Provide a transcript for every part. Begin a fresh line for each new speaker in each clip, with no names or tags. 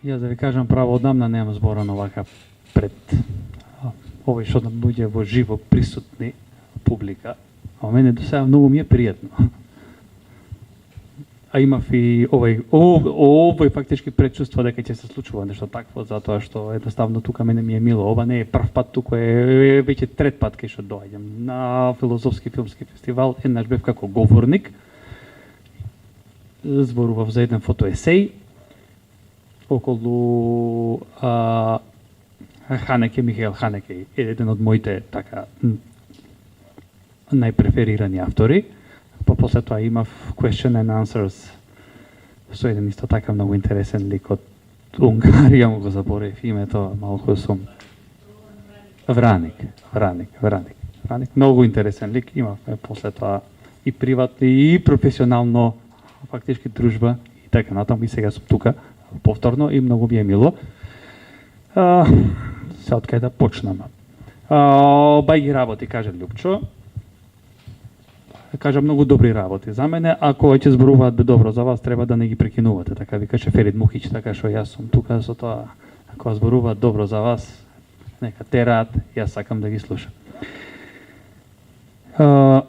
Јас да ви кажам право, одамна немам зборано вака пред овој што да буѓе во живо присутни публика. А мене до сега многу ми е пријатно. А имав и овој фактички предчувство дека ќе се случува нешто такво, затоа што едноставно тука мене ми е мило. Ова не е прв пат, тука е веќе трет пат кај што доаѓам на филозофски филмски фестивал. Еднаш бев како говорник, зборував за еден фотоесеј околу Ханеке, Михаел Ханеке, еден од моите така најпреферирани автори. Па после тоа имав question and answers со еден исто така многу интересен лик од Унгарија, му го заборев името, малку сум. Враник. Многу интересен лик, имавме после тоа и приватно и професионално фактички дружба и така натаму, и сега сум тука повторно и многу ми е мило. Се од кај да почнам. Бајги работи, каже Лјупчо. Кажа многу добри работи за мене, ако ќе зборуваат добро за вас, треба да не ги прекинувате, така викаше Ферид Мухич, така што јас сум тука со тоа, ако зборуваат добро за вас, нека тераат, јас сакам да ги слушам. Да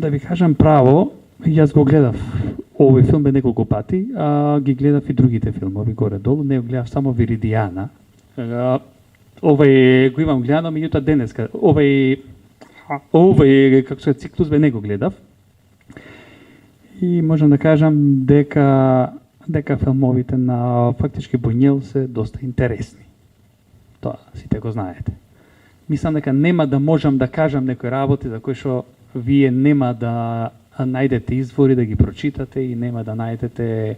ви кажам право, јас го гледав овој филм неколку пати, ги гледав и другите филмови горе-долу, не го гледав само Виридијана. Овој го имам гледано, меѓутоа денеска, овој како се циклус не го гледав. И можам да кажам дека филмовите на фактички Буњел се доста интересни. Тоа сите го знаете. Мислам дека нема да можам да кажам некои работи за кои што вие нема да најдете извори да ги прочитате и нема да најдете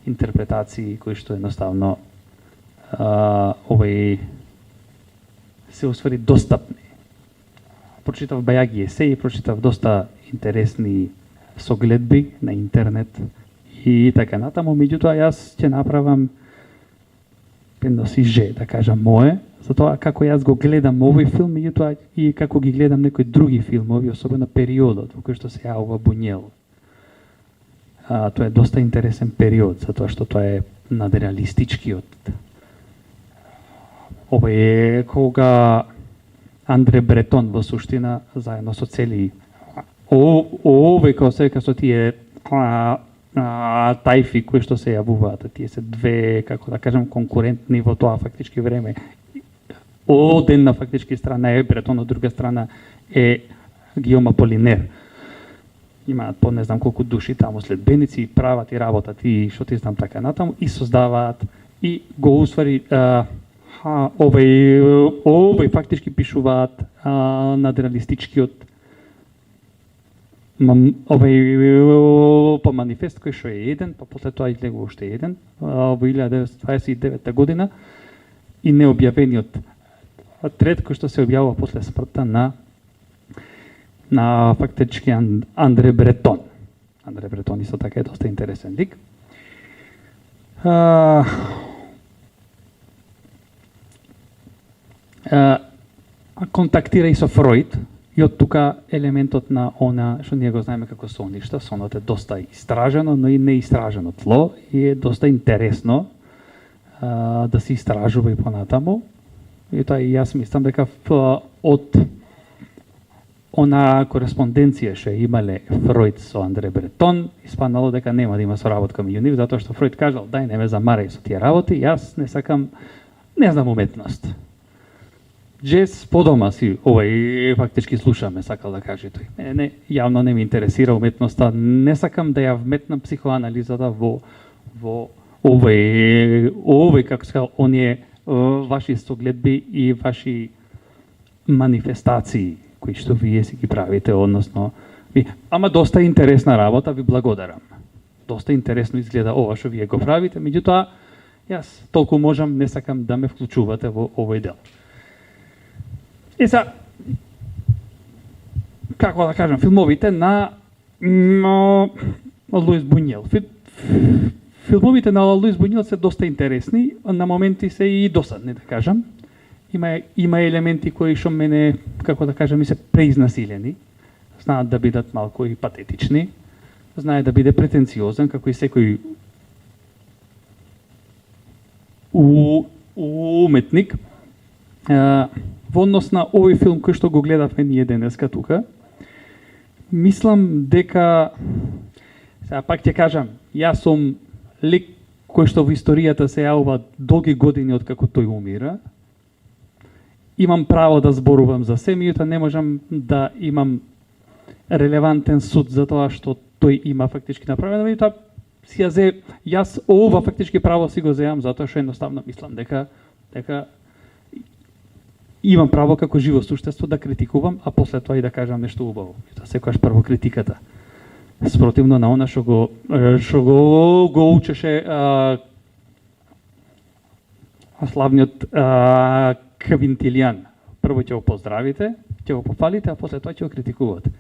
интерпретации кои што едноставно овој се уствари достапни. Прочитав бајаги есеи, прочитав доста интересни согледби на интернет и така натаму, меѓутоа јас ќе направам едно сиже, да кажам мое, за тоа како јас го гледам овој филм, меѓутоа и како ги гледам некои други филмови, особено периодот во кој што се јавува Буњел. Тоа е доста интересен период, затоа што тоа е надреалистичкиот. Ова е кога Андре Бретон во суштина заедно со цели овој како со тие тајфи кои што се јавуваат, тие се две, како да кажам, конкурентни во тоа фактички време. Од една фактички страна е Бретон, од друга страна е Гиома Полинер. Имаат по не знам колку души таму следбеници и прават и работат и што ти знам така натаму и создаваат и го усвари овој фактички пишуваат надреалистичкиот овој по манифест кој што е еден, па после тоа излегува уште еден во 1929 година и необјавениот трет кој што се објавува после смртта на фактички Андре Бретон. Андре Бретон исто така е доста интересен лик. Контактира и со Фроид и од тука елементот на она што ние го знаеме како соништа. Сонот е доста истражено, но и неистражено тло и е доста интересно да се истражува и понатаму. И тоа и јас мислам дека од она кореспонденција што имале Фроид со Андре Бретон, испаднало дека нема да има соработка меѓу нив, затоа што Фроид кажал, дај не ме замарај со тие работи, јас не сакам, не знам уметност. Джез по дома си, овој фактички слушаме, сакал да каже тој. Не, јавно не ме интересира уметноста, не сакам да ја вметнам психоанализата во овој како се кажа, оние ваши согледби и ваши манифестации кои што вие си ги правите, односно ама доста интересна работа, ви благодарам. Доста интересно изгледа ова што вие го правите, меѓутоа јас толку можам, не сакам да ме вклучувате во овој дел. И са, како да кажам, филмовите на Луис Буњел. Филмовите на Луис Буњел се доста интересни, на моменти се и досадни, да кажам. Има елементи кои што мене, како да кажам, ми се преизнасилени. Знаат да бидат малку и патетични. Знае да биде претенциозен, како и секој уметник. Во однос на овој филм кој што го гледавме ние денеска тука, мислам дека, сега пак ќе кажам, јас сум лик кој што во историјата се јавува долги години од како тој умира. Имам право да зборувам за се, меѓутоа не можам да имам релевантен суд за тоа што тој има фактички направено, меѓутоа јас ова фактички право си го земам затоа што едноставно мислам дека имам право како живо суштество да критикувам, а после тоа и да кажам нешто убаво. Тоа секогаш прво критиката. Спротивно на она што го учеше славниот Квинтилијан. Прво ќе го поздравите, ќе го пофалите, а после тоа ќе го критикувате.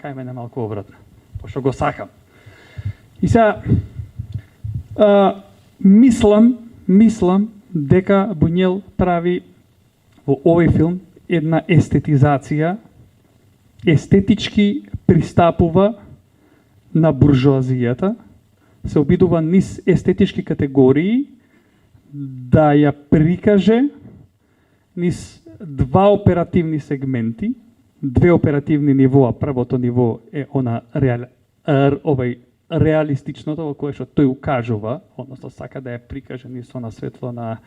Кај мене малку обратно, пошто го сакам. И сега мислам дека Бунјел прави во овој филм една естетизација, естетички пристапува на буржуазијата, се обидува низ естетички категории да ја прикаже низ два оперативни сегменти, две оперативни нивоа. Првото ниво е она реалистичното во кое што тој укажува, односно сака да ја прикаже низ она светло на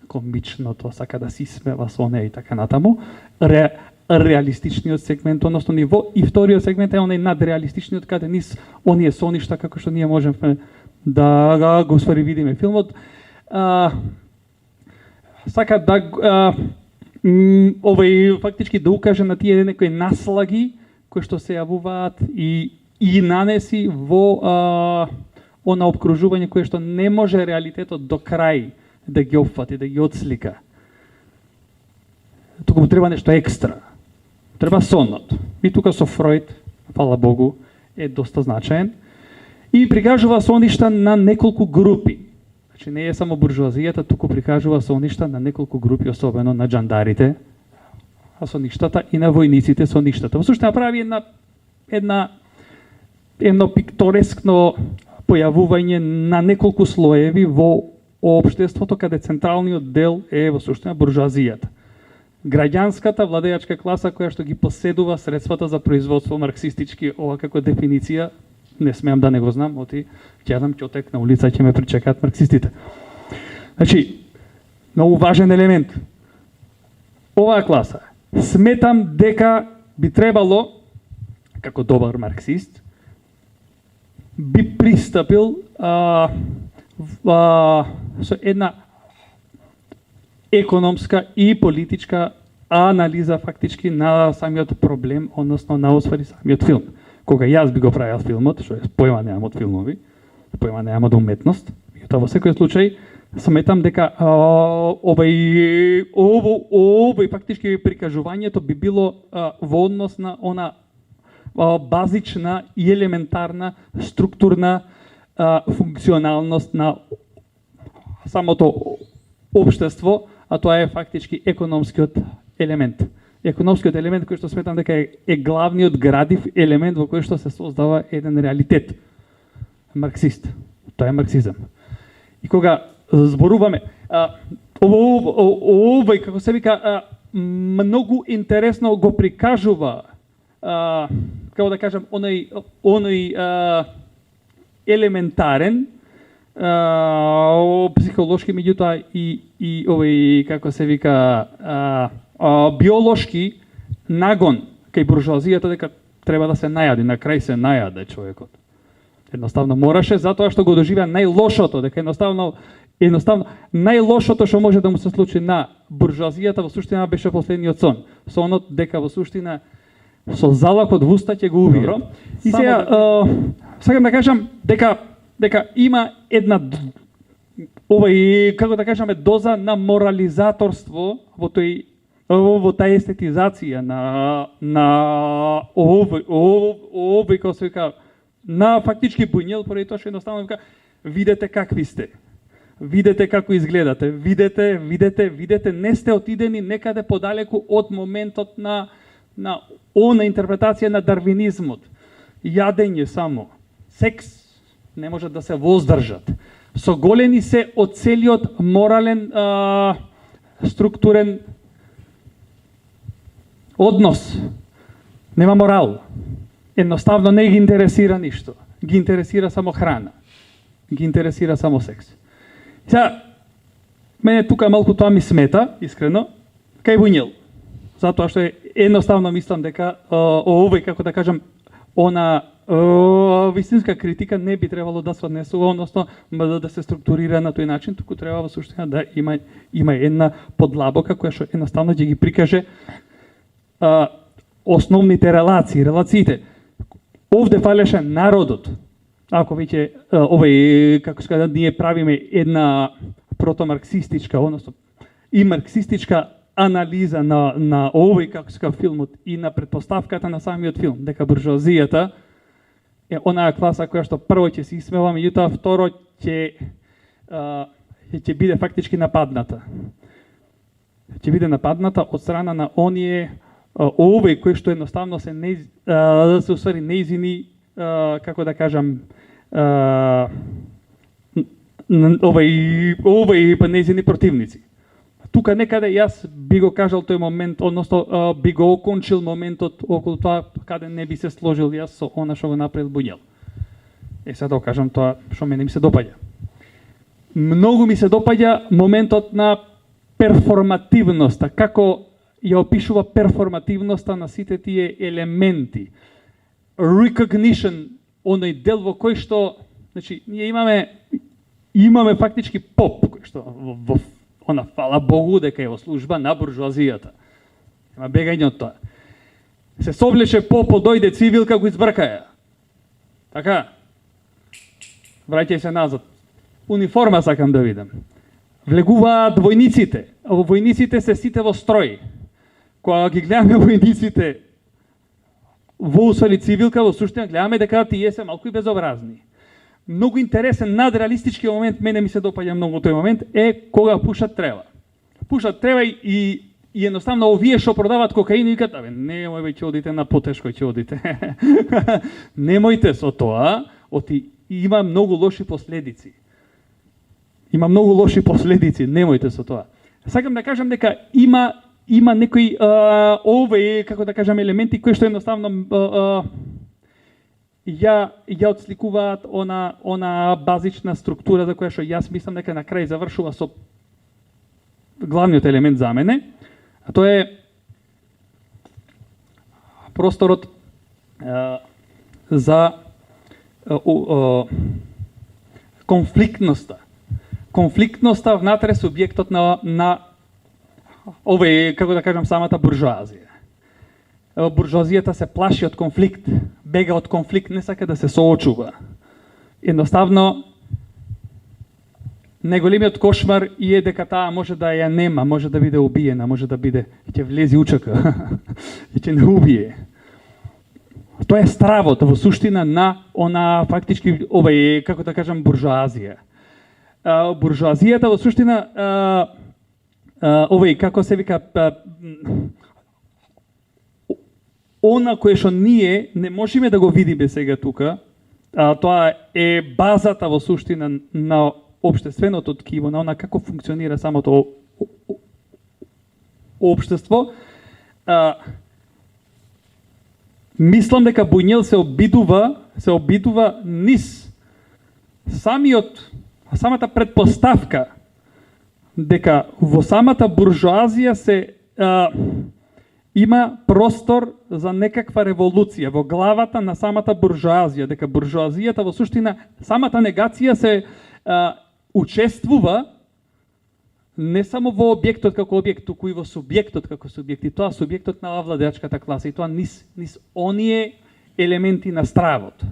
комичното, сака да се смева со неја и така натаму. Реалистичниот сегмент, односно ниво, и вториот сегмент е онај надреалистичниот, каде низ оние соништа како што ние можеме да го видиме филмот. Сака да фактички да укаже на тие некои наслаги кои што се јавуваат и нанеси во она обкружување кое што не може реалитетот до крај да ги опфати, да ги отслика. Тука му треба нешто екстра. Треба сонот. И тука со Фројд, фала Богу, е доста значаен. И прикажува соништа на неколку групи. Значи не е само буржуазијата, туку прикажува соништа на неколку групи, особено на джандарите, а соништата и на војниците соништата. Во суштина прави едно пикторескно појавување на неколку слоеви во општеството, каде централниот дел е во суштина буржуазијата. Граѓанската владеачка класа која што ги поседува средствата за производство марксистички, ова како дефиниција, не смеам да не го знам, оти ќе јадам ќотек на улица, ќе ме причекаат марксистите. Значи, многу важен елемент. Оваа класа, сметам дека би требало, како добар марксист, би пристапил со една економска и политичка анализа фактички на самиот проблем, односно на освари самиот филм. Кога јас би го правил филмот, што е појма неам од филмови, појма неам од уметност, и тоа во секој случај сметам дека овој фактички прикажувањето би било во однос на она базична и елементарна структурна функционалност на самото општество, а тоа е фактички економскиот елемент. Економскиот елемент кој што сметам дека е главниот градив елемент во кој што се создава еден реалитет. Марксист. Тоа е марксизам. И кога зборуваме, овој, како се вика, многу интересно го прикажува, како да кажам, оној елементарен, психолошки, меѓутоа и овој, како се вика, биолошки нагон кај буржуазијата дека треба да се најади, на крај се најаде човекот. Едноставно мораше, затоа што го доживеа најлошото, дека едноставно најлошото што може да му се случи на буржуазијата во суштина беше последниот сон. Сонот дека во суштина со залакот во уста ќе го убие. И сега сакам да кажам дека има една како да кажеме доза на морализаторство во таа естетизација на овој како се вика на фактички Бунјел, поради тоа што едноставно вика видете какви сте. Видете како изгледате, видете, не сте отидени некаде подалеку од моментот на она интерпретација на дарвинизмот. Јадење само, секс не може да се воздржат. соголени се од целиот морален структурен однос. Нема морал. Едноставно не ги интересира ништо. Ги интересира само храна. Ги интересира само секс. Сега, мене тука малку тоа ми смета, искрено, кај Буњел. Затоа што едноставно мислам дека овој, како да кажам, она вистинска критика не би требало да се однесува, односно да се структурира на тој начин, туку треба во суштина да има една подлабока која што едноставно ќе ги прикаже основните релациите. Овде фалеше народот. Ако веќе овој, како се ние правиме една протомарксистичка, односно и марксистичка анализа на овој, како се филмот и на претпоставката на самиот филм, дека буржуазијата е онаа класа која што прво ќе се исмева, меѓутоа второ ќе биде фактички нападната. Ќе биде нападната од страна на оние овој кои што едноставно се усвари неизини, како да кажам, овој па неизини противници. Тука некаде јас би го кажал тој момент, односно би го окончил моментот околу тоа каде не би се сложил јас со она што го направил Буњел. Сега да кажам тоа што мене ми се допаѓа. Многу ми се допаѓа моментот на перформативноста, како ја опишува перформативноста на сите тие елементи. Recognition, оној дел во кој што, значи, ние имаме фактички поп, кој што во она, фала Богу, дека е во служба на буржуазијата. Ема бегање од тоа. Се соблече попо, дојде цивилка, го избркаја. Така? Враќај се назад. Униформа сакам да видам. Влегуваат војниците. А во војниците се сите во строј. Кога ги гледаме војниците во усвали цивилка, во суштина гледаме дека тие се малку и безобразни. Многу интересен, надреалистички момент, мене ми се допаѓа многу тој момент, е кога пушат трева. Пушат трева и едноставно овие што продаваат кокаин и викат, немој веќе одите на потешко, ќе одите. Немојте со тоа, има многу лоши последици. Има многу лоши последици, немојте со тоа. Сакам да кажам дека има некои овие, како да кажам, елементи кои што едноставно ја отсликуваат она базична структура за која што јас мислам дека на крај завршува со главниот елемент за мене, а тоа е просторот за конфликтноста. Конфликтноста внатре субјектот на овој, како да кажам, самата буржуазија. Буржуазијата се плаши од конфликт, бега од конфликт, не сака да се соочува. Едноставно, најголемиот кошмар е дека таа може да ја нема, може да биде убиена, може да биде, ќе влези учака, и ќе не убие. Тоа е стравот во суштина на она фактички овој, како да кажам, буржуазија. Буржуазијата во суштина овој, како се вика, она кое што ние не можеме да го видиме сега тука, тоа е базата во суштина на општественото ткиво, на она како функционира самото општество. Мислам дека Буњел се обидува низ самата предпоставка дека во самата буржуазија се има простор за некаква револуција во главата на самата буржуазија, дека буржуазијата во суштина, самата негација се учествува не само во објектот како објект, туку и во субјектот како субјект, и тоа субјектот на владеачката класа, и тоа низ оние елементи на стравот,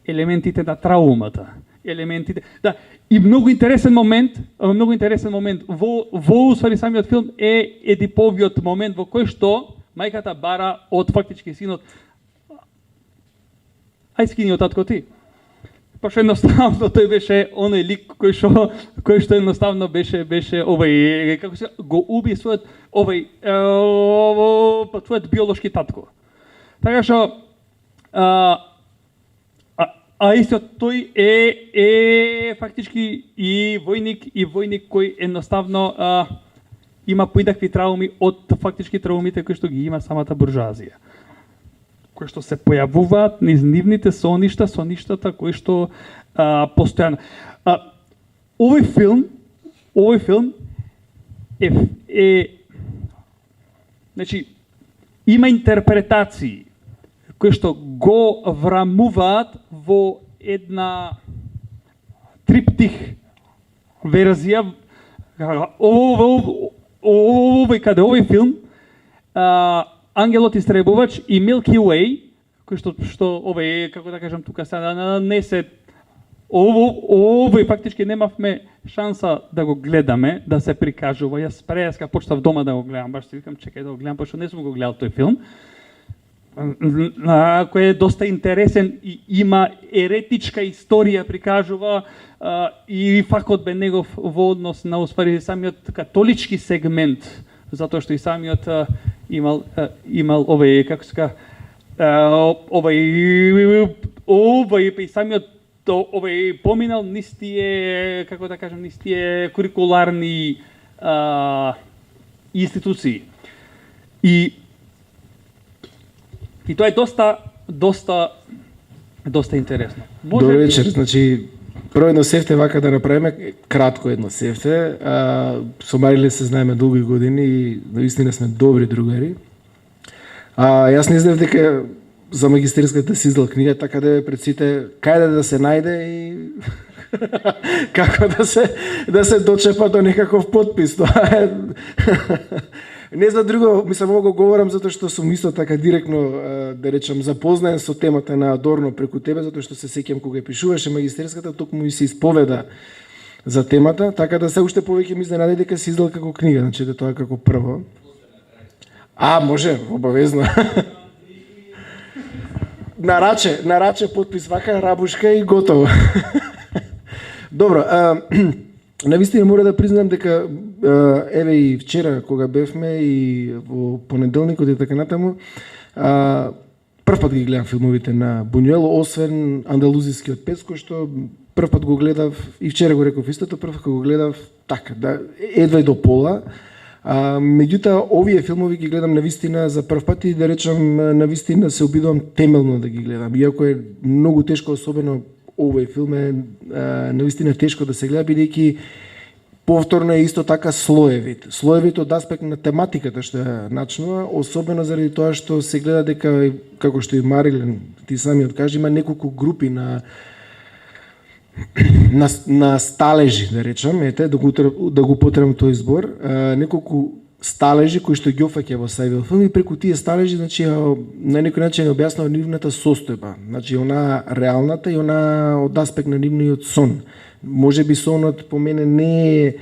елементите на траумата, елементите, да, и многу интересен момент во усвари самиот филм е Едиповиот момент во кој што мајката бара од фактички синот, ај скини од татко ти. Пошто едноставно тој беше оној лик кој што едноставно беше овој, како се го уби својот твојот биолошки татко. Така што А исто тој е фактички и војник кој едноставно има поидакви трауми од фактички траумите кои што ги има самата буржуазија, кои што се појавуваат низ нивните соништата кои што постојано. Овој филм значи има интерпретации кои што го врамуваат во една триптих верзија. Овој филм, Ангелот истребувач и Milky Way, кои што овој, како да кажам тука сега, не се овој фактички немавме шанса да го гледаме, да се прикажува. Јас преска почнав дома да го гледам, баш си викам чекај да го гледам, пошто не сум го гледал тој филм, кој е доста интересен и има еретичка историја, прикажува и факот бе негов во однос на успари самиот католички сегмент, затоа што и самиот имал овој, како се ка, овој и самиот овој поминал низ тие, како да кажам, низ тие курикуларни институции. И тоа е доста интересно.
Добро вечер, значи прво едно сефте вака да направиме, кратко едно сефте. Со Мариле се знаеме долги години и наистина сме добри другари. Јас не знаев дека за магистерската си издал книга, така да пред сите кајде да се најде и како да се дочепа до некаков подпис. Тоа е не за друго, мислам, го говорам затоа што сум исто така директно, да речам, запознаен со темата на Адорно преку тебе, затоа што се сеќам кога пишуваше магистерската, токму и се исповеда за темата, така да се уште повеќе ми изненади дека се издал како книга, значи да тоа како прво. Може, обавезно. Нараче подпис вака, рабушка и готово. Добро, навистина мора да признам дека еве и вчера кога бевме и во понеделникот и така натаму, прв пат ги гледам филмовите на Бунјуел, освен Андалузискиот пец, кој што прв пат го гледав и вчера го реков истото, прв пат го гледав така, да едва и до пола. Меѓутоа, овие филмови ги гледам навистина за прв пат и да речам навистина се обидувам темелно да ги гледам. Иако е многу тешко, особено овој филм е навистина тешко да се гледа, бидејќи повторно е исто така слоевит. Слоевит од аспект на тематиката што е начнува, особено заради тоа што се гледа дека, како што и Марилен ти сами откажи, има неколку групи на сталежи, да речам, да го потребам тој збор, неколку сталежи кои што ги опфаќа во сајвил филм и преку тие сталежи, значи, на некој начин објаснува нивната состојба, значи она реалната и она од аспект на нивниот сон. Може би сонот по мене не е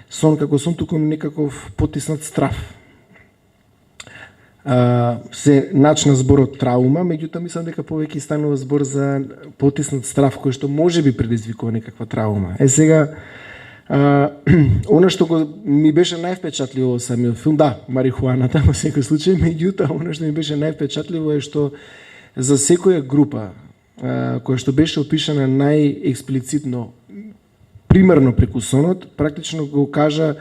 сон како сон, туку некаков потиснат страв. Се начна зборот травма, меѓутоа мислам дека повеќе станува збор за потиснат страв кој што може би предизвикува некаква травма. Сега, она што ми беше највпечатливо во самиот филм, да, марихуаната во секој случај, меѓутоа она што ми беше највпечатливо е што за секоја група која што беше опишана најексплицитно, примерно преку сонот, практично го кажа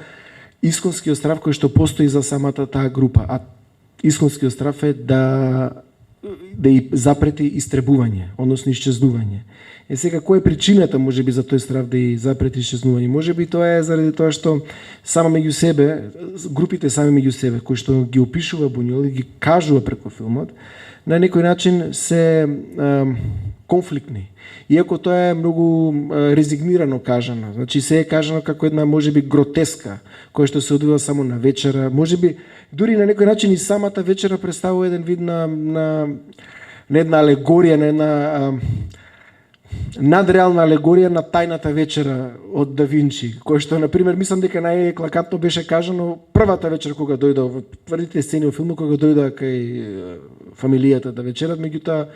исконскиот страв кој што постои за самата таа група, а исконскиот страв е да и запрети истребување, односно исчезнување. Сега, која е причината, може би, за тој страв да и запрети исчезнување? Може би тоа е заради тоа што само меѓу себе, групите сами меѓу себе, кои што ги опишува Бунјуел и ги кажува преку филмот, на некој начин се конфликтни. Иако тоа е многу резигнирано кажано. Значи се е кажано како една можеби гротеска, која што се одвива само на вечера. Можеби дури на некој начин и самата вечера представува еден вид на една алегорија, на една надреална алегорија на тајната вечера од Да Винчи, кој што, например, мислам дека најеклакатно беше кажано првата вечер кога дојде во тврдите сцени во филмот, кога дојде кај фамилијата да вечерат, меѓутоа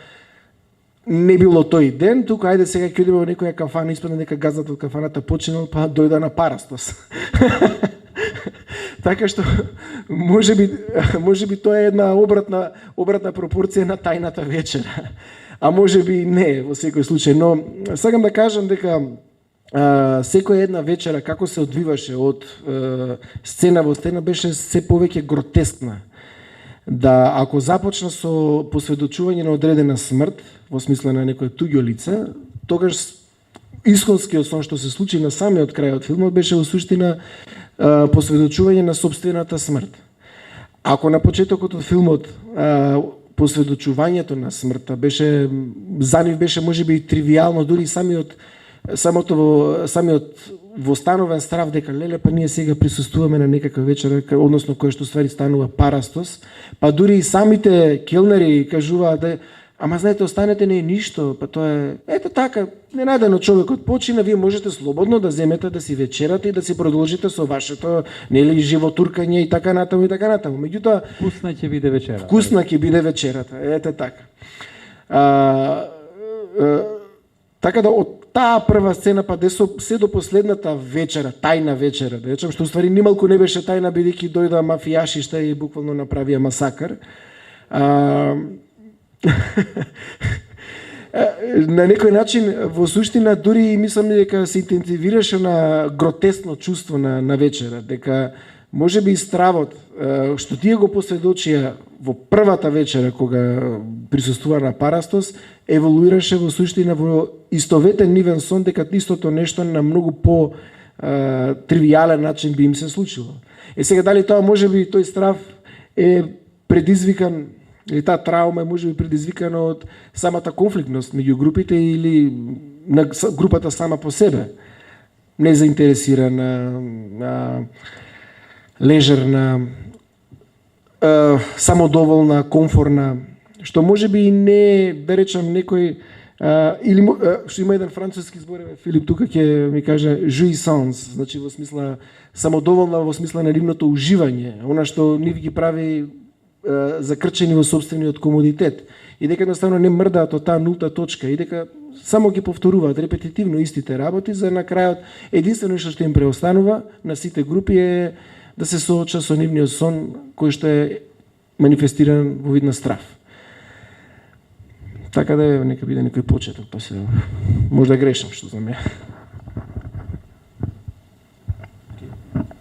не било тој ден, тука ајде сега ќе одиме во некоја кафана, испадна дека газдата од кафаната починал, па дојде на Парастос. Така што можеби тоа е една обратна пропорција на тајната вечера. а може би не во секој случај, но сакам да кажам дека секоја една вечера како се одвиваше од сцена во сцена беше се повеќе гротескна. Да ако започна со посведочување на одредена смрт, во смисла на некое туѓо лице, тогаш исконскиот сон што се случи на самиот крај од филмот беше во суштина посведочување на сопствената смрт. Ако на почетокот од филмот посведочувањето на смртта беше за нив беше можеби тривијално, дури самиот востановен страв дека леле па ние сега присуствуваме на некаква вечера, односно која што ствари станува парастос, па дури и самите келнери кажуваат да ама знаете, останете не е ништо, па тоа е ето така, ненадено човекот почина, вие можете слободно да земете да си вечерате и да си продолжите со вашето нели животуркање и така натаму и така натаму. Меѓутоа
вкусна ќе биде вечерата.
Вкусна ќе биде вечерата, ете така. Така да од таа прва сцена па се до последната вечера, тајна вечера, да речем, што уствари nimалку не беше тајна бидејќи дојдоа мафијашишта и буквално направија масакар. На некој начин, во суштина, дури мислам дека се интензивираше на гротесно чувство на вечера, дека може би стравот, што тие го посведочија во првата вечера, кога присуствува на Парастос, еволуираше во суштина во истоветен нивен сон, дека истото нешто на многу по тривијален начин би им се случило. Сега дали тоа може би тој страв е предизвикан, или таа траума е може би предизвикана од самата конфликтност меѓу групите или на групата сама по себе, незаинтересирана, лежерна, самодоволна, комфорна, што може би и не, да речам, некој или што има еден француски збор, Филип тука ќе ми каже jouissance, значи во смисла самодоволна, во смисла на нивното уживање, она што нив ги прави закрчени во собствениот комодитет и дека едноставно не мрдаат од таа нулта точка и дека само ги повторуваат репетитивно истите работи за на крајот единствено што им преостанува на сите групи е да се сооча со нивниот сон кој што е манифестиран во вид на страв. Така да нека биде некој почеток, па се може да грешам, што знам ја.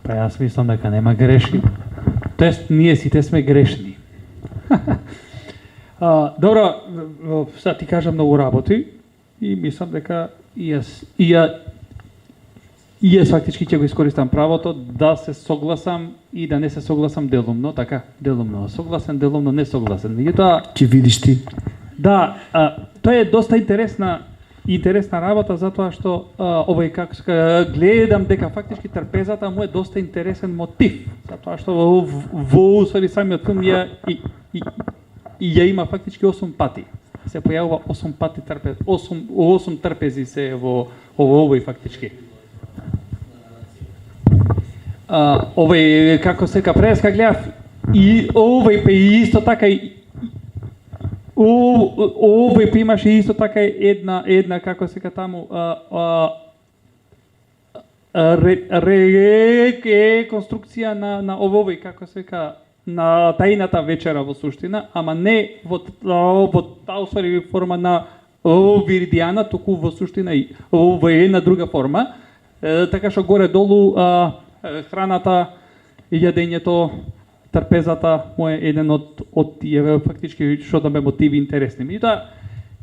Па јас мислам дека нема грешки. Тоест, ние сите сме грешни. Добро, сега ти кажам многу работи и мислам дека и јас фактички ќе го искористам правото да се согласам и да не се согласам делумно, така, делумно согласен, делумно не согласен. Меѓутоа,
ќе видиш ти.
Да, тоа е доста интересна работа затоа што овој како гледам дека фактички трпезата му е доста интересен мотив, затоа што во усвари самиот филм ја има фактички 8 пати. Се појавува 8 пати трпез, 8 трпези се во овој фактички. Овој како се преска гледав и овој пе исто така овој пе имаше исто така една како се таму реконструкција на овој како се на тајната вечера во суштина, ама не во таа усвари форма на Виридијана, туку во суштина и во една друга форма, така што горе долу храната, јадењето, трпезата му е еден од тие фактички што да ме мотиви интересни. Меѓутоа,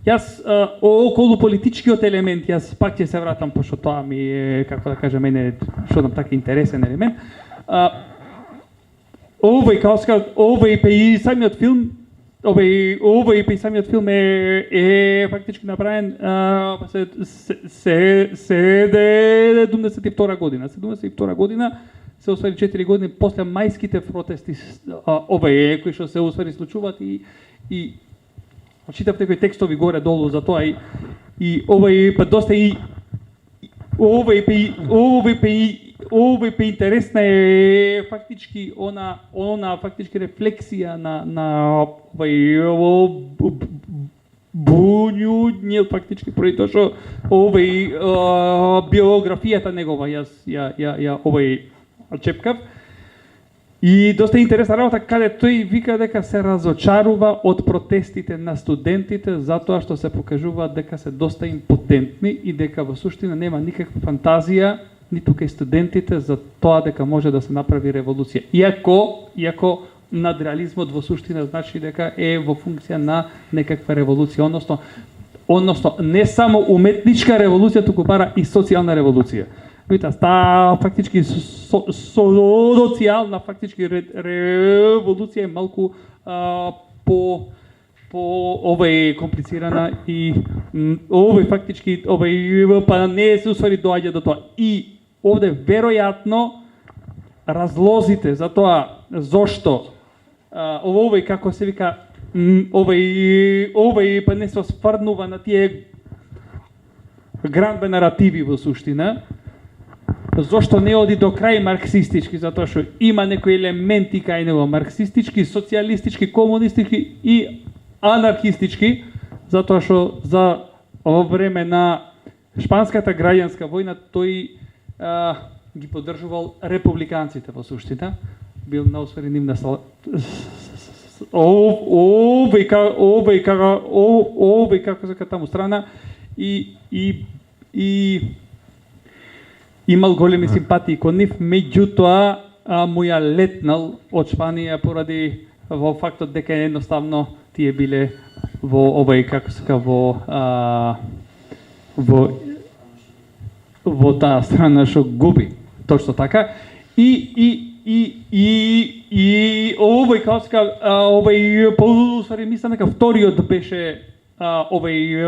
јас околу политичкиот елемент, јас пак ќе се вратам, пошто тоа ми е, како да кажа, мене што дам така интересен елемент. Овој пе и самиот филм, овој пе и самиот филм е фактички направен се 72 година. 72 година се освари 4 години после мајските протести, овој кои што се освари случуваат и читав некои текстови горе долу за тоа и овој па доста и овој пе интересна е фактички она фактички рефлексија на овој буњуње фактички поради тоа што овој биографијата негова јас ја овој чепкав. И доста интересна работа каде тој вика дека се разочарува од протестите на студентите затоа што се покажуваат дека се доста импотентни и дека во суштина нема никаква фантазија ниту кај студентите за тоа дека може да се направи револуција. Иако надреализмот во суштина значи дека е во функција на некаква револуција, односно не само уметничка револуција, туку бара и социјална револуција. Видите, фактички социјална фактички револуција е малку по овој комплицирана и овој фактички па не се усвари доаѓа до тоа. И овде веројатно разлозите за тоа зошто овој како се вика овој па не се осврнува на тие гранбе наративи во суштина. Зошто не оди до крај марксистички, затоа што има некои елементи кај него марксистички, социјалистички, комунистички и анархистички, затоа што за во време на шпанската граѓанска војна тој ги поддржувал републиканците во суштина, бил на усвари нивна овој како се таму страна и имал големи симпатии кон нив, меѓутоа му ја летнал од Шпанија поради во фактот дека едноставно тие биле во овој како се во таа страна што губи. Точно така. И овој како се овој усвари мислам дека вториот беше овој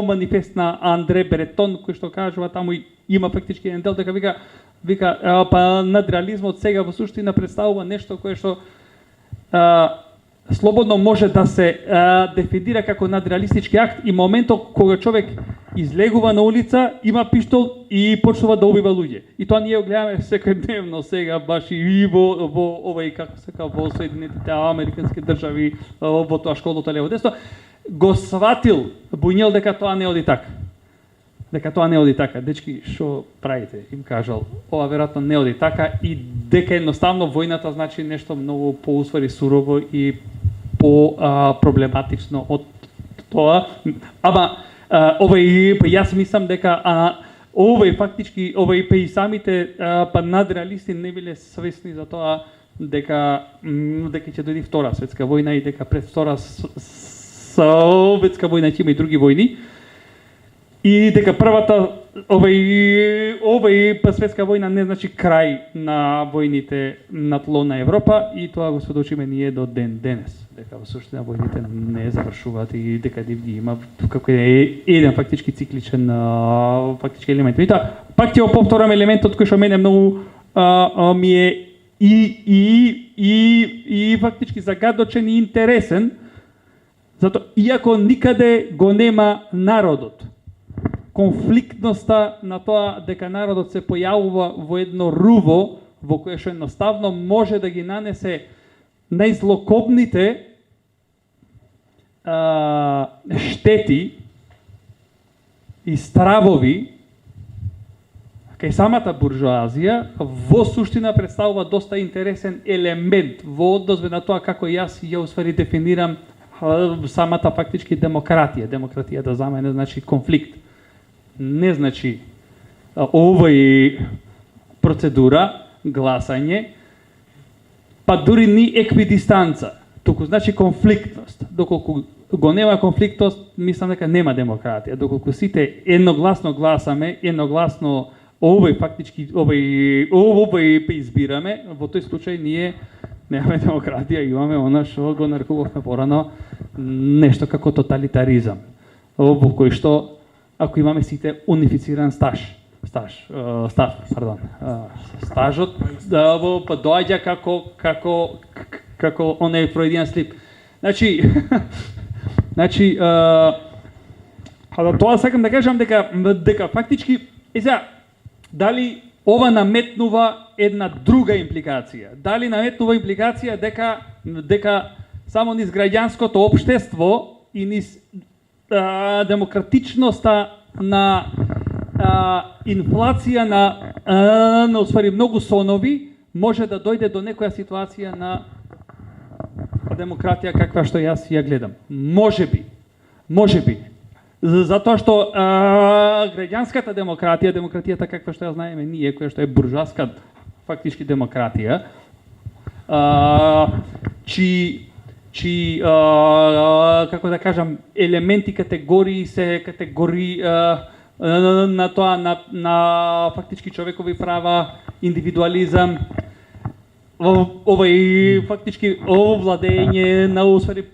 манифест на Андре Бретон, кој што кажува таму има фактички еден дел дека вика па надреализмот сега во суштина представува нешто кое што слободно може да се дефинира како надреалистички акт и моментот кога човек излегува на улица, има пиштол и почнува да убива луѓе. И тоа ние го гледаме секојдневно сега баш и во овој како се во Соединетите Американски држави, во тоа школото лево десно, го сватил Буњел дека тоа не оди така. Дека тоа не оди така. Дечки, што правите? Им кажал, ова веројатно не оди така и дека едноставно војната значи нешто многу поусвари сурово и по проблематично од тоа. Ама овој јас мислам дека овој фактички овој и самите надреалисти не биле свесни за тоа дека ќе дојде втора светска војна и дека пред втора светска војна ќе има и други војни. И дека првата овој светска војна не значи крај на војните на тло на Европа и тоа го сведочиме ние до ден денес. Дека во суштина војните не завршуваат и дека ги има како еден фактички цикличен фактички елемент. И тоа пак ќе повторам елементот кој што мене многу ми е и фактички загадочен и интересен, затоа иако никаде го нема народот, конфликтноста на тоа дека народот се појавува во едно руво во кое што едноставно може да ги нанесе најзлокобните штети и стравови кај самата буржоазија, во суштина представува доста интересен елемент во однос на тоа како јас ја усвари дефинирам самата фактички демократија. Демократијата за мене значи конфликт. Не значи овој процедура, гласање, па дури ни еквидистанца, туку значи конфликтност. Доколку го нема конфликтност, мислам дека нема демократија. Доколку сите едногласно гласаме, едногласно овој фактички овој избираме, во тој случај ние немаме демократија, имаме она што го нарекувавме порано нешто како тоталитаризам. Во кој што ако имаме сите унифициран стажот па доаѓа како онај фроидијан слип. Значи тоа сакам да кажам дека фактички сега дали ова наметнува една друга импликација? Дали наметнува импликација дека само низ граѓанското општество и низ демократичноста на инфлација на усвари многу сонови може да дојде до некоја ситуација на демократија каква што јас ја гледам. Може би. Затоа што граѓанската демократија, демократијата каква што ја знаеме ние, која што е буржуаска фактички демократија, како да кажам, елементи, категории се категории на тоа на фактички човекови права, индивидуализам, овој фактички овладење на усвари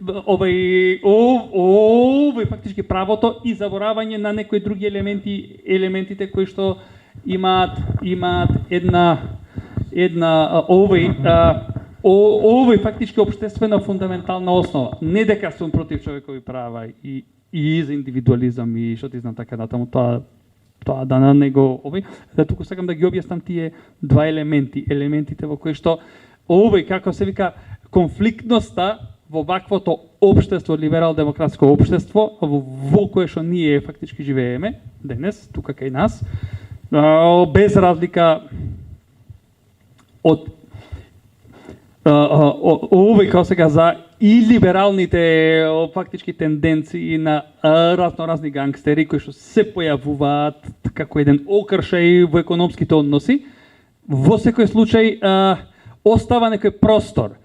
овој фактички правото и заборавање на некои други елементите кои што имаат една овој фактички општествена фундаментална основа. Не дека сум против човекови права и за индивидуализам и што ти знам така натаму, тоа да не го туку сакам да ги објаснам тие два елементите во кои што како се вика конфликтноста во ваквото општество, либерал-демократско општество, во кое што ние фактички живееме денес, тука кај нас, без разлика од овој како сега за и либералните фактички тенденции на разноразни гангстери кои што се појавуваат како еден окршај во економските односи, во секој случај остава некој простор.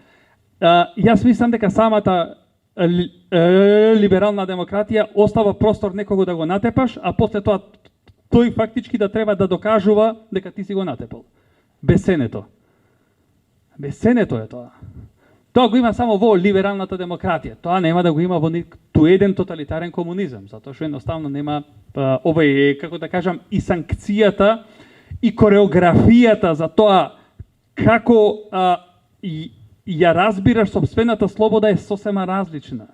Јас мислам дека самата либерална демократија остава простор некого да го натепаш, а после тоа тој фактички да треба да докажува дека ти си го натепал. Бесенето е тоа. Тоа го има само во либералната демократија. Тоа нема да го има во ниту еден тоталитарен комунизам, затоа што едноставно нема како да кажам, и санкцијата и кореографијата за тоа како ја разбираш сопствената слобода е сосема различна.